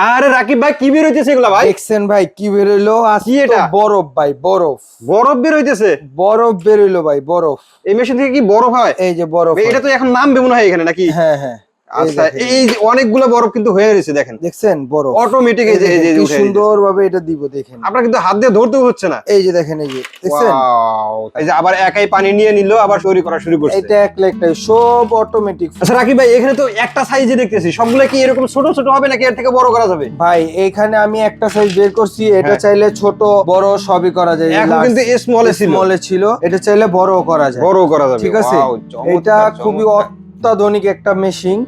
আরে রাকিব ভাই কি বের হইতেছে এগুলা ভাই? দেখছেন ভাই কি বের হইলো? কি এটা? বরফ ভাই, বরফ বরফ বের হইতেছে? বরফ বের হইলো ভাই, বরফ। এই মেশিন থেকে কি বরফ হয়? এই যে বরফ ভাই, এটা হয়। তো এখন নামবে মনে হয় এখানে নাকি? হ্যাঁ হ্যাঁ, আচ্ছা, এই যে অনেকগুলো বরফ কিন্তু হয়ে গেছে দেখেন। দেখছেন বরফ অটোমেটিক এই যে কি উঠে সুন্দর ভাবে এটা দিব দেখেন। আপনার কিন্তু হাত দিয়ে ধরতেও হচ্ছে না। এই যে দেখেন, এই যে দেখছেন, ওয়াও! এই যে আবার একাই পানি নিয়ে নিল, আবার তৈরি করা শুরু করছে। এটা একটাই সব অটোমেটিক। আচ্ছা রাকিব ভাই, এখানে তো একটা সাইজে দেখতেছি, সবগুলো কি এরকম ছোট ছোট হবে নাকি এর থেকে বড় করা যাবে? ভাই এখানে আমি একটা সাইজ বের করছি, এটা হ্যাঁ। চাইলে ছোট বড় সবই করা যায়। এখন কিন্তু স্মলে ছিল, স্মলে ছিল, এটা চাইলে বড়ও করা যায়, বড় করা যাবে। ঠিক আছে। ওয়াও, চমৎকার, এটা খুবই অত্যাধুনিক একটা মেশিন,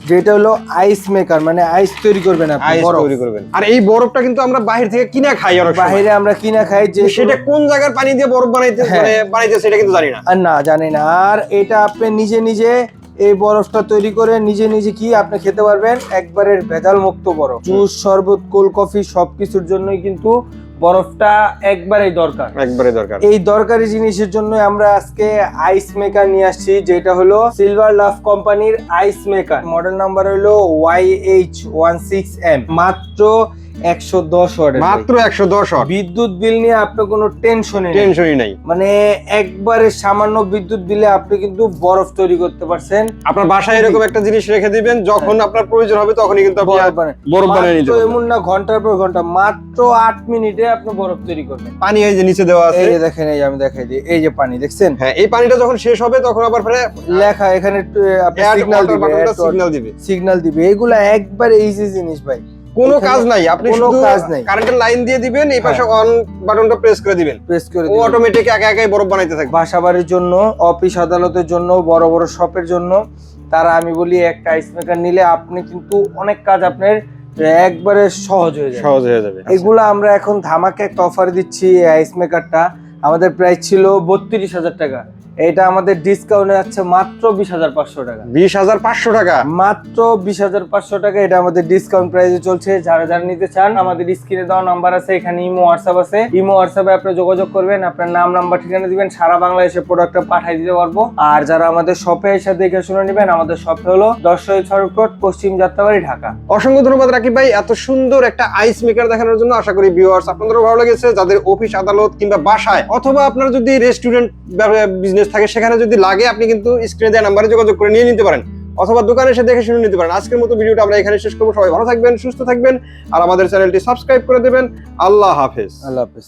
যেটা হলো আইস মেকার, মানে আইস তৈরি করবেন আপনি, আইস বরফ তৈরি করবেন। আর এই বরফটা কিন্তু আমরা বাইরে থেকে কিনা খাই, অনেক সময়। বাইরে আমরা কিনা খাই, যে সেটা কোন জায়গার পানি দিয়ে বরফ বানাইতে হ্যাঁ। মানে বানাইতেছে এটা কিন্তু জানি না। আর না জানি না। আর এটা আপনি নিজে নিজে এই বরফটা তৈরি করে নিজে নিজে কি আপনি খেতে পারবেন, একবারে ভেজাল মুক্ত বরফ। জুস, শরবত, কোল্ড কফি সবকিছুর জন্যই কিন্তু বরফটা একবারেই দরকার, একবারে দরকার। এই দরকারি জিনিসের জন্য আমরা আজকে আইস মেকার নিয়ে আসছি, যেটা হলো সিলভার লাভ কোম্পানির আইস মেকার। মডেল নাম্বার হলো YH16M। মাত্র 110 ওয়াট, মাত্র 110 ওয়াট। বিদ্যুৎ বিল নিয়ে আপনি কোনো টেনশনই নাই। মানে একবারে সামান্য বিদ্যুৎ বিলে আপনি কিন্তু বরফ তৈরি করতে পারছেন। আপনার বাসায় এরকম একটা জিনিস রেখে দিবেন, যখন আপনার প্রয়োজন হবে তখনই কিন্তু আপনি বরফ বানিয়ে নিতে পারবেন। এমন না ঘন্টার পর ঘন্টা, মাত্র 8 মিনিটে আপনি বরফ তৈরি করবেন। পানি এই যে নিচে দেওয়া আছে, এই যে দেখেন, এই যে আমি দেখাই দিই, এই যে পানি দেখছেন। হ্যাঁ, এই পানিটা যখন শেষ হবে তখন আবার ফেরে লেখা এখানে আপনি সিগন্যাল দিবে। এগুলা একবারে ইজি জিনিস ভাই, কোনো কাজ নাই। আপনি কোনো শুধু কাজ নাই, কারেন্টের লাইন দিয়ে দিবেন, এই পাশে অন বাটনটা প্রেস করে দিবেন, প্রেস করে ও অটোমেটিক একা একাই বরফ বানাইতে থাকবে। বাসাবাড়ির জন্য, অফিস আদালতের জন্য, বড় বড় শপের জন্য, তারা আমি বলি একটা আইস মেকার নিলে আপনি কিন্তু অনেক কাজ আপনার একবারে সহজ হয়ে যাবে। এগুলা আমরা এখন ধামাকে একটা অফার দিচ্ছি। এই আইস মেকারটা আমাদের প্রাইস ছিল 32,000 টাকা, এটা আমাদের ডিসকাউন্টে যাচ্ছে মাত্র 20,500 টাকা। 20,500 টাকা, মাত্র 20,500 টাকা, এটা আমাদের ডিসকাউন্ট প্রাইসে চলছে। যারা যারা নিতে চান, আমাদের স্ক্রিনে দেওয়া নাম্বার আছে, এখানে ইমো হোয়াটসঅ্যাপ আছে। ইমো হোয়াটসঅ্যাপে আপনি যোগাযোগ করবেন, আপনার নাম, নাম্বার, ঠিকানা দিবেন, সারা বাংলাদেশে প্রোডাক্টটা পাঠিয়ে দিতে পারবো। আর যারা আমাদের শপে এসে দেখে শুনে নেবেন, আমাদের শপে হলো 10 শহীদ সড়ক রোড, পশ্চিম যাত্রাবাড়ি, ঢাকা। অসংখ্য ধন্যবাদ রাকিব ভাই এত সুন্দর একটা আইস মেকার দেখানোর জন্য। আশা করি ভিউয়ার্স আপনাদেরও ভালো লেগেছে। যাদের অফিস আদালত কিংবা বাসায় অথবা আপনার যদি রেস্টুরেন্ট বিজনেস থাকে, সেখানে যদি লাগে আপনি কিন্তু স্ক্রিনে দেওয়া নাম্বারে যোগাযোগ করে নিয়ে নিতে পারেন, অথবা দোকানে এসে দেখে শুনে নিতে পারেন। আজকের মতো ভিডিওটা আমরা এখানে শেষ করবো। সবাই ভালো থাকবেন, সুস্থ থাকবেন, আর আমাদের চ্যানেলটি সাবস্ক্রাইব করে দেবেন। আল্লাহ হাফেজ। আল্লাহ হাফেজ।